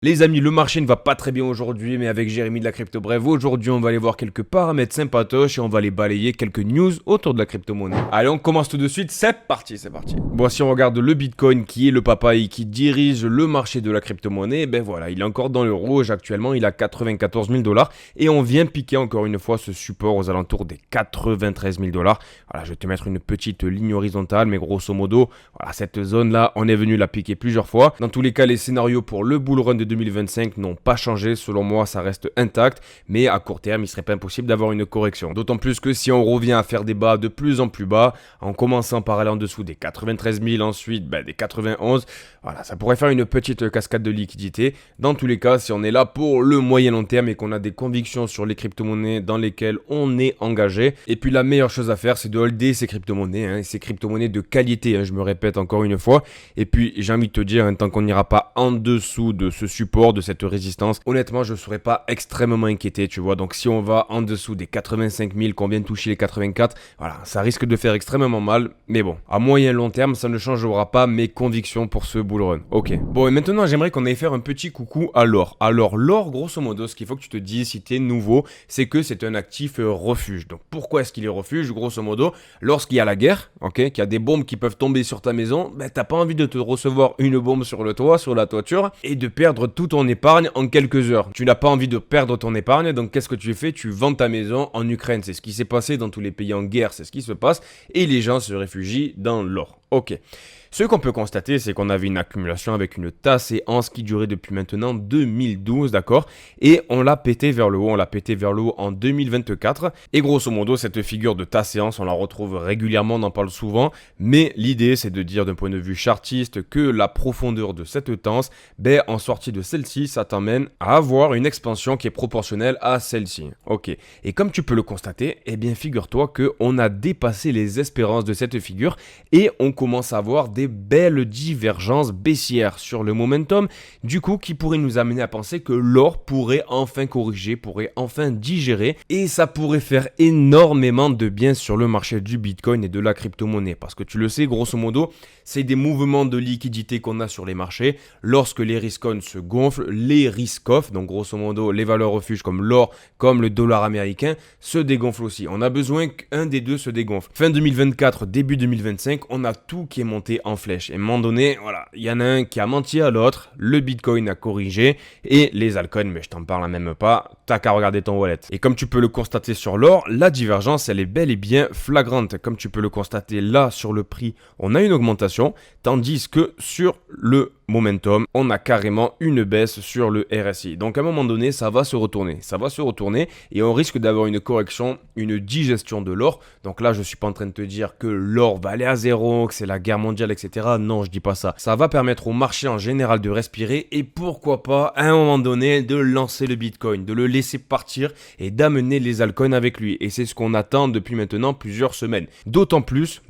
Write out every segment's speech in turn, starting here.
Les amis, le marché ne va pas très bien aujourd'hui, mais avec Jérémy de la Crypto Brève, aujourd'hui on va aller voir quelques paramètres sympatoches et on va aller balayer quelques news autour de la crypto-monnaie. Allez, on commence tout de suite, c'est parti, c'est parti. Bon, si on regarde le Bitcoin qui est le papa et qui dirige le marché de la crypto-monnaie, ben voilà, il est encore dans le rouge actuellement, il a 94 000 $ et on vient piquer encore une fois ce support aux alentours des 93 000 $. Voilà, je vais te mettre une petite ligne horizontale, mais grosso modo, voilà, cette zone-là, on est venu la piquer plusieurs fois. Dans tous les cas, les scénarios pour le bull run de 2025 n'ont pas changé, selon moi ça reste intact, mais à court terme il serait pas impossible d'avoir une correction. D'autant plus que si on revient à faire des bas de plus en plus bas, en commençant par aller en dessous des 93 000, ensuite des 91, voilà, ça pourrait faire une petite cascade de liquidité. Dans tous les cas, si on est là pour le moyen long terme et qu'on a des convictions sur les crypto-monnaies dans lesquelles on est engagé, et puis la meilleure chose à faire c'est de holder ces crypto-monnaies, ces crypto-monnaies de qualité, je me répète encore une fois, et puis j'ai envie de te dire, tant qu'on n'ira pas en dessous de ce support, de cette résistance, honnêtement je ne serais pas extrêmement inquiété, tu vois. Donc si on va en dessous des 85 000, qu'on vient de toucher les 84, voilà, ça risque de faire extrêmement mal, mais bon, à moyen long terme ça ne changera pas mes convictions pour ce bull run. Ok, bon, et maintenant j'aimerais qu'on aille faire un petit coucou à l'or. Alors l'or, grosso modo, ce qu'il faut que tu te dises si tu es nouveau, c'est que c'est un actif refuge. Donc pourquoi est-ce qu'il est refuge? Grosso modo, lorsqu'il y a la guerre, ok, qu'il y a des bombes qui peuvent tomber sur ta maison, t'as pas envie de te recevoir une bombe sur le toit, sur la toiture, et de perdre tout ton épargne en quelques heures. Tu n'as pas envie de perdre ton épargne, donc qu'est-ce que tu fais? Tu vends ta maison en Ukraine. C'est ce qui s'est passé dans tous les pays en guerre, c'est ce qui se passe, et les gens se réfugient dans l'or. Ok. Ce qu'on peut constater, c'est qu'on avait une accumulation avec une séance qui durait depuis maintenant 2012, d'accord? Et on l'a pété vers le haut, en 2024. Et grosso modo, cette figure de séance, on la retrouve régulièrement, on en parle souvent. Mais l'idée, c'est de dire d'un point de vue chartiste que la profondeur de cette tense, en sortie de celle-ci, ça t'amène à avoir une expansion qui est proportionnelle à celle-ci. Ok. Et comme tu peux le constater, figure-toi qu'on a dépassé les espérances de cette figure et on commence à avoir des belles divergences baissières sur le momentum, du coup qui pourrait nous amener à penser que l'or pourrait enfin corriger, pourrait enfin digérer, et ça pourrait faire énormément de bien sur le marché du Bitcoin et de la crypto-monnaie, parce que tu le sais, grosso modo, c'est des mouvements de liquidité qu'on a sur les marchés. Lorsque les risk-on se gonflent, les risk-off, donc grosso modo les valeurs refuges comme l'or, comme le dollar américain, se dégonflent aussi. On a besoin qu'un des deux se dégonfle. Fin 2024, début 2025, on a tout qui est monté en flèche. Et à un moment donné, voilà, il y en a un qui a menti à l'autre, le Bitcoin a corrigé, et les altcoins, mais je t'en parle même pas, t'as qu'à regarder ton wallet. Et comme tu peux le constater sur l'or, la divergence, elle est bel et bien flagrante. Comme tu peux le constater là sur le prix, on a une augmentation, tandis que sur le momentum, on a carrément une baisse sur le RSI. Donc à un moment donné, ça va se retourner et on risque d'avoir une correction, une digestion de l'or. Donc là, je suis pas en train de te dire que l'or va aller à zéro, que c'est la guerre mondiale, etc. Non, je dis pas ça. Ça va permettre au marché en général de respirer et pourquoi pas, à un moment donné, de lancer le Bitcoin, de le laisser partir et d'amener les altcoins avec lui. Et c'est ce qu'on attend depuis maintenant plusieurs semaines. D'autant plus,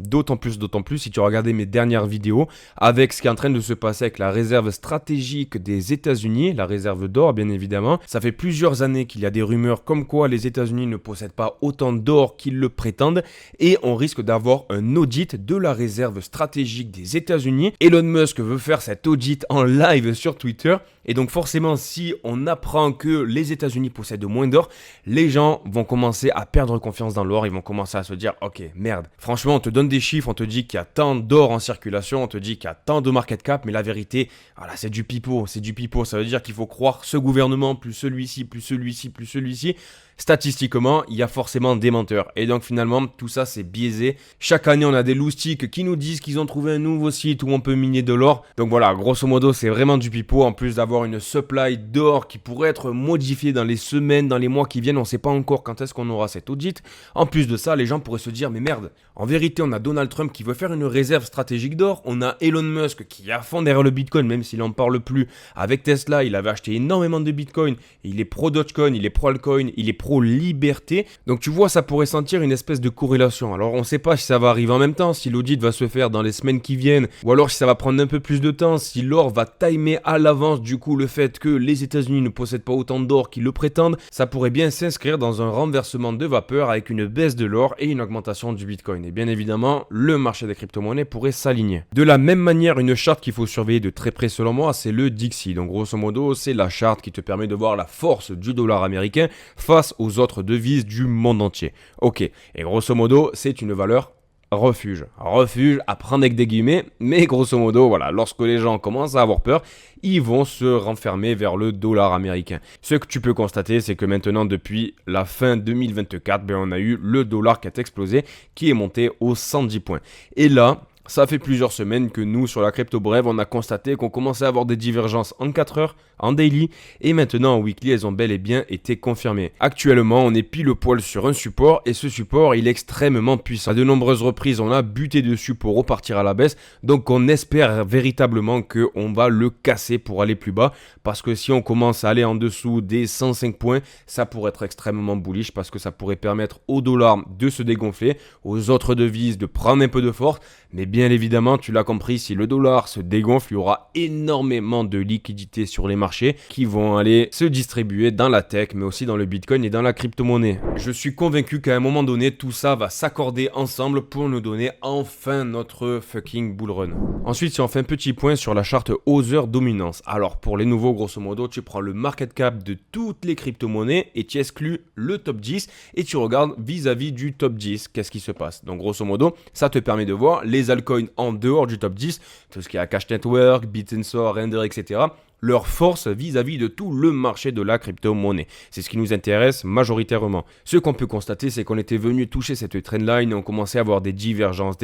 si tu as regardé mes dernières vidéos, avec ce qui est en train de se passer avec la réserve stratégique des États-Unis, la réserve d'or bien évidemment. Ça fait plusieurs années qu'il y a des rumeurs comme quoi les États-Unis ne possèdent pas autant d'or qu'ils le prétendent et on risque d'avoir un audit de la réserve stratégique des États-Unis. Elon Musk veut faire cet audit en live sur Twitter et donc forcément si on apprend que les États-Unis possèdent moins d'or, les gens vont commencer à perdre confiance dans l'or, ils vont commencer à se dire ok merde, franchement on te donne des chiffres, on te dit qu'il y a tant d'or en circulation, on te dit qu'il y a tant de market cap, mais la vérité, voilà, c'est du pipeau, ça veut dire qu'il faut croire ce gouvernement, plus celui-ci, plus celui-ci, plus celui-ci. Statistiquement, il y a forcément des menteurs. Et donc finalement, tout ça c'est biaisé. Chaque année, on a des loustiques qui nous disent qu'ils ont trouvé un nouveau site où on peut miner de l'or. Donc voilà, grosso modo, c'est vraiment du pipeau. En plus d'avoir une supply d'or qui pourrait être modifiée dans les semaines, dans les mois qui viennent, on ne sait pas encore quand est-ce qu'on aura cet audit. En plus de ça, les gens pourraient se dire, mais merde, en vérité, on a Donald Trump qui veut faire une réserve stratégique d'or. On a Elon Musk qui est à fond derrière le Bitcoin, même s'il n'en parle plus. Avec Tesla, il avait acheté énormément de Bitcoin. Il est pro Dogecoin, il est pro altcoin, il est pro liberté. Donc tu vois, ça pourrait sentir une espèce de corrélation. Alors on ne sait pas si ça va arriver en même temps, si l'audit va se faire dans les semaines qui viennent, ou alors si ça va prendre un peu plus de temps, si l'or va timer à l'avance du coup le fait que les États-Unis ne possèdent pas autant d'or qu'ils le prétendent, ça pourrait bien s'inscrire dans un renversement de vapeur avec une baisse de l'or et une augmentation du Bitcoin. Et bien évidemment, le marché des crypto-monnaies pourrait s'aligner. De la même manière, une charte qu'il faut surveiller de très près selon moi, c'est le DXY. Donc grosso modo, c'est la charte qui te permet de voir la force du dollar américain face aux autres devises du monde entier. Ok, et grosso modo, c'est une valeur refuge. Refuge à prendre avec des guillemets, mais grosso modo, voilà, lorsque les gens commencent à avoir peur, ils vont se renfermer vers le dollar américain. Ce que tu peux constater, c'est que maintenant, depuis la fin 2024, on a eu le dollar qui a explosé, qui est monté aux 110 points. Et là, ça fait plusieurs semaines que nous, sur la Crypto Brève, on a constaté qu'on commençait à avoir des divergences en 4 heures, en daily, et maintenant en weekly, elles ont bel et bien été confirmées. Actuellement, on est pile poil sur un support, et ce support, il est extrêmement puissant. À de nombreuses reprises, on a buté dessus pour repartir à la baisse, donc on espère véritablement qu'on va le casser pour aller plus bas, parce que si on commence à aller en dessous des 105 points, ça pourrait être extrêmement bullish, parce que ça pourrait permettre au dollar de se dégonfler, aux autres devises de prendre un peu de force, mais bien évidemment, tu l'as compris, si le dollar se dégonfle, il y aura énormément de liquidités sur les marchés qui vont aller se distribuer dans la tech, mais aussi dans le Bitcoin et dans la crypto-monnaie. Je suis convaincu qu'à un moment donné, tout ça va s'accorder ensemble pour nous donner enfin notre fucking bull run. Ensuite, si on fait un petit point sur la charte Other Dominance. Alors, pour les nouveaux, grosso modo, tu prends le market cap de toutes les crypto-monnaies et tu exclus le top 10 et tu regardes vis-à-vis du top 10, qu'est-ce qui se passe. Donc, grosso modo, ça te permet de voir les altcoins en dehors du top 10, tout ce qui est Cash Network, Bit&So, Render, etc., leur force vis-à-vis de tout le marché de la crypto-monnaie. C'est ce qui nous intéresse majoritairement. Ce qu'on peut constater, c'est qu'on était venu toucher cette trendline et on commençait à avoir des divergences.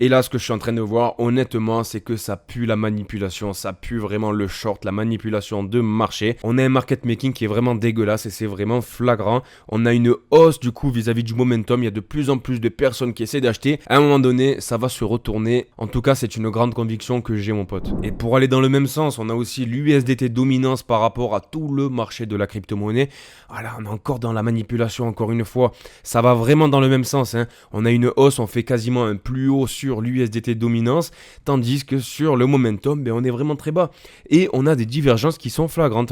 Et là, ce que je suis en train de voir, honnêtement, c'est que ça pue la manipulation, ça pue vraiment le short, la manipulation de marché. On a un market making qui est vraiment dégueulasse et c'est vraiment flagrant. On a une hausse du coup vis-à-vis du momentum. Il y a de plus en plus de personnes qui essaient d'acheter. À un moment donné, ça va se retourner. En tout cas, c'est une grande conviction que j'ai, mon pote. Et pour aller dans le même sens, on a aussi l'USDT dominance par rapport à tout le marché de la crypto-monnaie. Voilà, on est encore dans la manipulation, encore une fois. Ça va vraiment dans le même sens, hein. On a une hausse, on fait quasiment un plus haut sur l'USDT dominance, tandis que sur le momentum, on est vraiment très bas. Et on a des divergences qui sont flagrantes.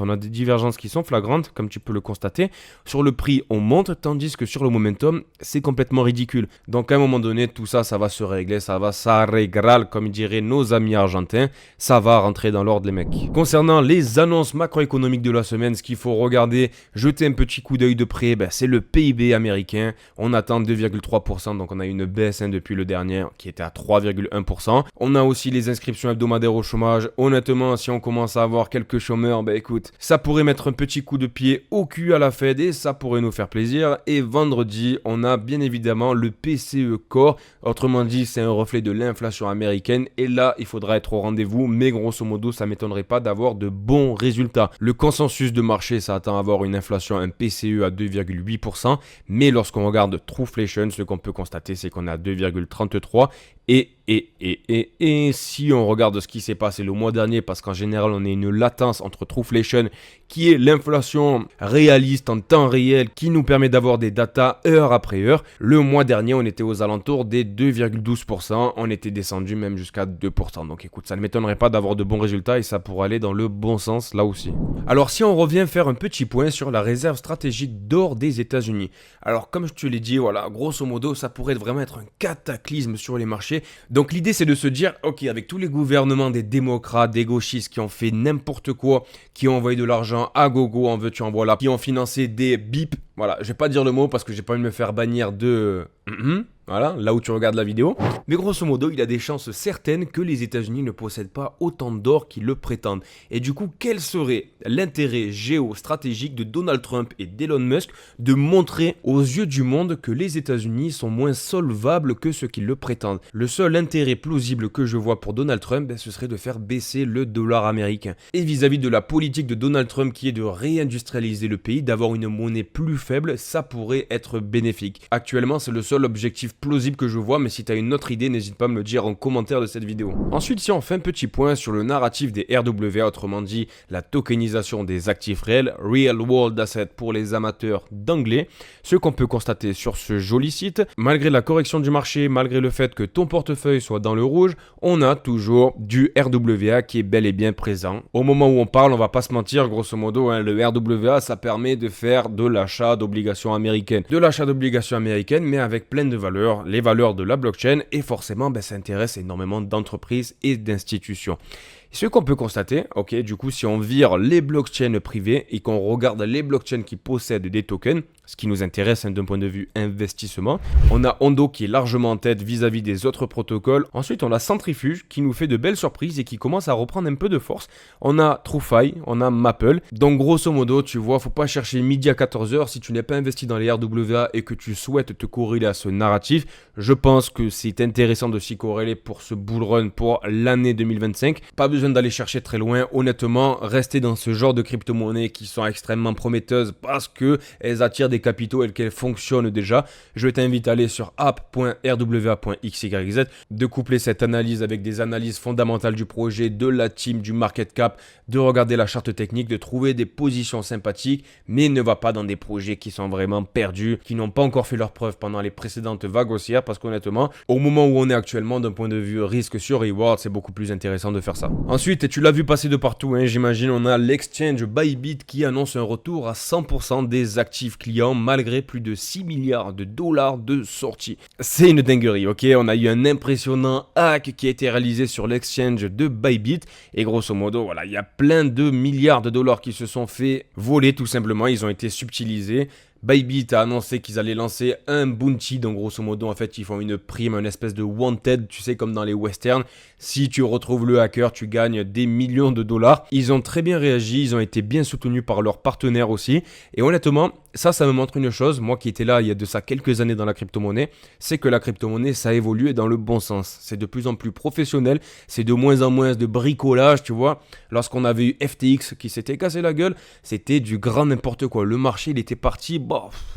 Comme tu peux le constater. Sur le prix, on monte, tandis que sur le momentum, c'est complètement ridicule. Donc à un moment donné, tout ça, ça va se régler, ça va s'arreglar, comme diraient nos amis argentins. Ça va rentrer dans l'ordre, les mecs. Concernant les annonces macroéconomiques de la semaine, ce qu'il faut regarder, jeter un petit coup d'œil de près, c'est le PIB américain. On attend 2,3%, donc on a une baisse depuis le dernier qui était à 3,1%. On a aussi les inscriptions hebdomadaires au chômage. Honnêtement, si on commence à avoir quelques chômeurs, écoute, ça pourrait mettre un petit coup de pied au cul à la Fed et ça pourrait nous faire plaisir. Et vendredi, on a bien évidemment le PCE Core. Autrement dit, c'est un reflet de l'inflation américaine. Et là, il faudra être au rendez-vous, mais grosso modo, ça m'étonnerait pas d'avoir de bons résultats. Le consensus de marché s'attend à avoir une inflation, un PCE à 2,8%, mais lorsqu'on regarde Trueflation, ce qu'on peut constater, c'est qu'on est à 2,33%. Et si on regarde ce qui s'est passé le mois dernier, parce qu'en général, on a une latence entre Trueflation, qui est l'inflation réaliste en temps réel, qui nous permet d'avoir des datas heure après heure. Le mois dernier, on était aux alentours des 2,12%. On était descendu même jusqu'à 2%. Donc écoute, ça ne m'étonnerait pas d'avoir de bons résultats et ça pourrait aller dans le bon sens là aussi. Alors si on revient faire un petit point sur la réserve stratégique d'or des États-Unis. Alors comme je te l'ai dit, voilà, grosso modo, ça pourrait vraiment être un cataclysme sur les marchés. Donc l'idée c'est de se dire, ok, avec tous les gouvernements des démocrates, des gauchistes qui ont fait n'importe quoi, qui ont envoyé de l'argent à gogo, en veux-tu en voilà, qui ont financé des bips, voilà, je vais pas dire le mot parce que j'ai pas envie de me faire bannir de... Voilà, là où tu regardes la vidéo. Mais grosso modo, il y a des chances certaines que les États-Unis ne possèdent pas autant d'or qu'ils le prétendent. Et du coup, quel serait l'intérêt géostratégique de Donald Trump et d'Elon Musk de montrer aux yeux du monde que les États-Unis sont moins solvables que ceux qui le prétendent? Le seul intérêt plausible que je vois pour Donald Trump, ce serait de faire baisser le dollar américain. Et vis-à-vis de la politique de Donald Trump qui est de réindustrialiser le pays, d'avoir une monnaie plus faible, ça pourrait être bénéfique. Actuellement, c'est le seul objectif plausible que je vois, mais si tu as une autre idée, n'hésite pas à me le dire en commentaire de cette vidéo. Ensuite, si on fait un petit point sur le narratif des RWA, autrement dit la tokenisation des actifs réels, Real World Asset pour les amateurs d'anglais, ce qu'on peut constater sur ce joli site, malgré la correction du marché, malgré le fait que ton portefeuille soit dans le rouge, on a toujours du RWA qui est bel et bien présent. Au moment où on parle, on va pas se mentir, grosso modo, hein, le RWA, ça permet de faire de l'achat d'obligations américaines. De l'achat d'obligations américaines, mais avec plein de valeurs, les valeurs de la blockchain, et forcément, ça intéresse énormément d'entreprises et d'institutions. Ce qu'on peut constater, ok, du coup, si on vire les blockchains privées et qu'on regarde les blockchains qui possèdent des tokens, ce qui nous intéresse d'un point de vue investissement, on a Ondo qui est largement en tête vis-à-vis des autres protocoles. Ensuite, on a Centrifuge qui nous fait de belles surprises et qui commence à reprendre un peu de force. On a TrueFi, on a Maple. Donc, grosso modo, tu vois, faut pas chercher midi à 14h si tu n'es pas investi dans les RWA et que tu souhaites te corréler à ce narratif. Je pense que c'est intéressant de s'y corréler pour ce bull run pour l'année 2025. Pas besoin d'aller chercher très loin. Honnêtement, rester dans ce genre de crypto-monnaies qui sont extrêmement prometteuses parce qu'elles attirent des capitaux et qu'elles fonctionnent déjà. Je t'invite à aller sur app.rwa.xyz, de coupler cette analyse avec des analyses fondamentales du projet, de la team, du market cap, de regarder la charte technique, de trouver des positions sympathiques, mais ne va pas dans des projets qui sont vraiment perdus, qui n'ont pas encore fait leurs preuves pendant les précédentes vagues haussières, parce qu'honnêtement, au moment où on est actuellement, d'un point de vue risque sur reward, c'est beaucoup plus intéressant de faire ça. Ensuite, et tu l'as vu passer de partout, hein, j'imagine, on a l'exchange Bybit qui annonce un retour à 100% des actifs clients malgré plus de 6 milliards de dollars de sortie. C'est une dinguerie, ok? On a eu un impressionnant hack qui a été réalisé sur l'exchange de Bybit et grosso modo, voilà, il y a plein de milliards de dollars qui se sont fait voler tout simplement, ils ont été subtilisés. Bybit a annoncé qu'ils allaient lancer un bounty, donc grosso modo en fait ils font une prime, une espèce de wanted, tu sais comme dans les westerns. Si tu retrouves le hacker, tu gagnes des millions de dollars. Ils ont très bien réagi, ils ont été bien soutenus par leurs partenaires aussi. Et honnêtement, ça me montre une chose, moi qui étais là il y a de ça quelques années dans la crypto-monnaie, c'est que la crypto-monnaie ça a évolué dans le bon sens. C'est de plus en plus professionnel, c'est de moins en moins de bricolage, tu vois. Lorsqu'on avait eu FTX qui s'était cassé la gueule, c'était du grand n'importe quoi. Le marché il était parti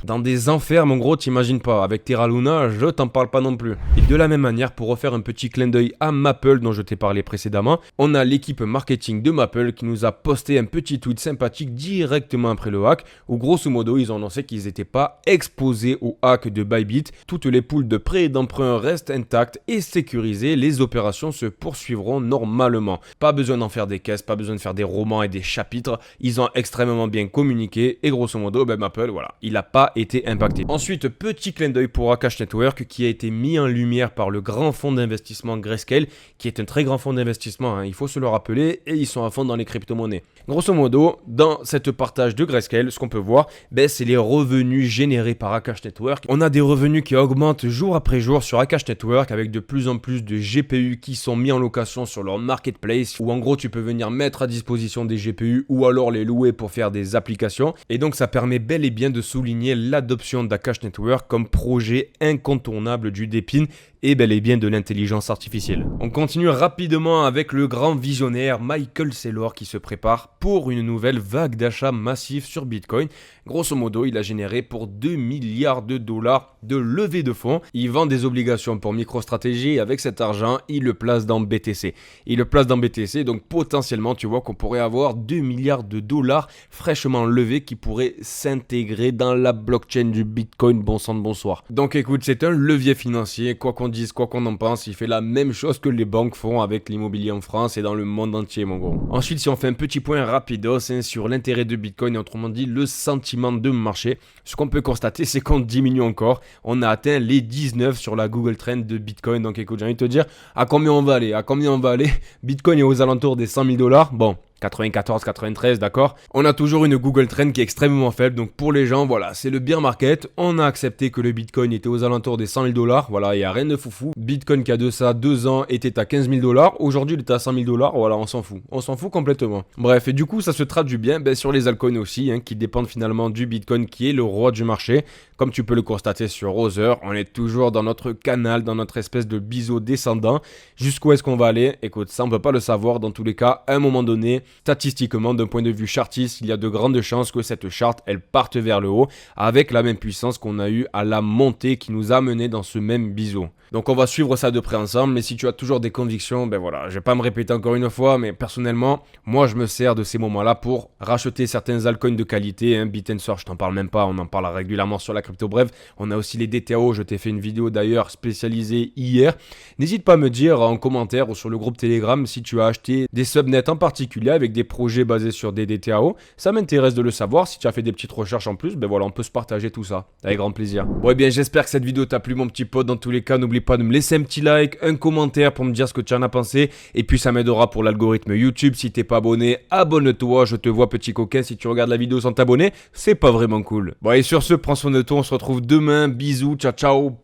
dans des enfers, mon gros, t'imagines pas. Avec Terra Luna, je t'en parle pas non plus. Et de la même manière, pour refaire un petit clin d'œil à Maple dont je t'ai parlé précédemment, on a l'équipe marketing de Maple qui nous a posté un petit tweet sympathique directement après le hack, où grosso modo, ils ont annoncé qu'ils n'étaient pas exposés au hack de Bybit. Toutes les poules de prêt et d'emprunt restent intactes et sécurisées. Les opérations se poursuivront normalement. Pas besoin d'en faire des caisses, pas besoin de faire des romans et des chapitres. Ils ont extrêmement bien communiqué et grosso modo, Maple, voilà, il n'a pas été impacté. Ensuite, petit clin d'œil pour Akash Network qui a été mis en lumière par le grand fonds d'investissement Grayscale, qui est un très grand fonds d'investissement, hein, il faut se le rappeler, et ils sont à fond dans les crypto-monnaies. Grosso modo, dans cette partage de Grayscale, ce qu'on peut voir, c'est les revenus générés par Akash Network. On a des revenus qui augmentent jour après jour sur Akash Network avec de plus en plus de GPU qui sont mis en location sur leur marketplace, où en gros tu peux venir mettre à disposition des GPU ou alors les louer pour faire des applications. Et donc ça permet bel et bien de souligner l'adoption d'Akash Network comme projet incontournable du DePIN et bel et bien de l'intelligence artificielle. On continue rapidement avec le grand visionnaire Michael Saylor qui se prépare pour une nouvelle vague d'achat massif sur Bitcoin. Grosso modo, il a généré pour 2 milliards de dollars de levée de fonds. Il vend des obligations pour MicroStrategy et avec cet argent, il le place dans BTC. Il le place dans BTC, donc potentiellement, tu vois qu'on pourrait avoir 2 milliards de dollars fraîchement levés qui pourraient s'intégrer dans la blockchain du Bitcoin. Bon sang de bonsoir. Donc écoute, c'est un levier financier, quoi qu'on dise, quoi qu'on en pense, il fait la même chose que les banques font avec l'immobilier en France et dans le monde entier, mon gros. Ensuite, si on fait un petit point rapidos sur l'intérêt de Bitcoin, autrement dit le sentiment de marché, ce qu'on peut constater, c'est qu'on diminue encore. On a atteint les 19 sur la Google Trend de Bitcoin. Donc écoute, j'ai envie de te dire, à combien on va aller? Bitcoin est aux alentours des 100 000 $. Bon, 94, 93, d'accord. On a toujours une Google Trend qui est extrêmement faible. Donc pour les gens, voilà, c'est le bear market. On a accepté que le Bitcoin était aux alentours des 100 000 $. Voilà, il n'y a rien de foufou. Bitcoin qui a de ça 2 ans était à 15 000 $. Aujourd'hui, il est à 100 000 $. Voilà, on s'en fout. On s'en fout complètement. Bref, et du coup, ça se traduit bien sur les altcoins aussi, qui dépendent finalement du Bitcoin qui est le roi du marché. Comme tu peux le constater sur Rother, on est toujours dans notre canal, dans notre espèce de biseau descendant. Jusqu'où est-ce qu'on va aller? Écoute, ça, on ne peut pas le savoir. Dans tous les cas, à un moment donné, statistiquement, d'un point de vue chartiste, il y a de grandes chances que cette charte, elle parte vers le haut avec la même puissance qu'on a eu à la montée qui nous a mené dans ce même biseau. Donc on va suivre ça de près ensemble, mais si tu as toujours des convictions, ben voilà, je vais pas me répéter encore une fois, mais personnellement, moi je me sers de ces moments-là pour racheter certains altcoins de qualité, hein, Bit&Switch, je t'en parle même pas, on en parle régulièrement sur la crypto. Bref, on a aussi les DTAO, je t'ai fait une vidéo d'ailleurs spécialisée hier. N'hésite pas à me dire en commentaire ou sur le groupe Telegram si tu as acheté des subnets en particulier avec des projets basés sur des DTAO. Ça m'intéresse de le savoir, si tu as fait des petites recherches en plus, ben voilà, on peut se partager tout ça, avec grand plaisir. Bon et bien j'espère que cette vidéo t'a plu mon petit pote, dans tous les cas n'oublie pas de me laisser un petit like, un commentaire pour me dire ce que tu en as pensé, et puis ça m'aidera pour l'algorithme YouTube. Si t'es pas abonné, abonne-toi, je te vois petit coquin, si tu regardes la vidéo sans t'abonner, c'est pas vraiment cool. Bon et sur ce, prends soin de toi, on se retrouve demain, bisous, ciao ciao.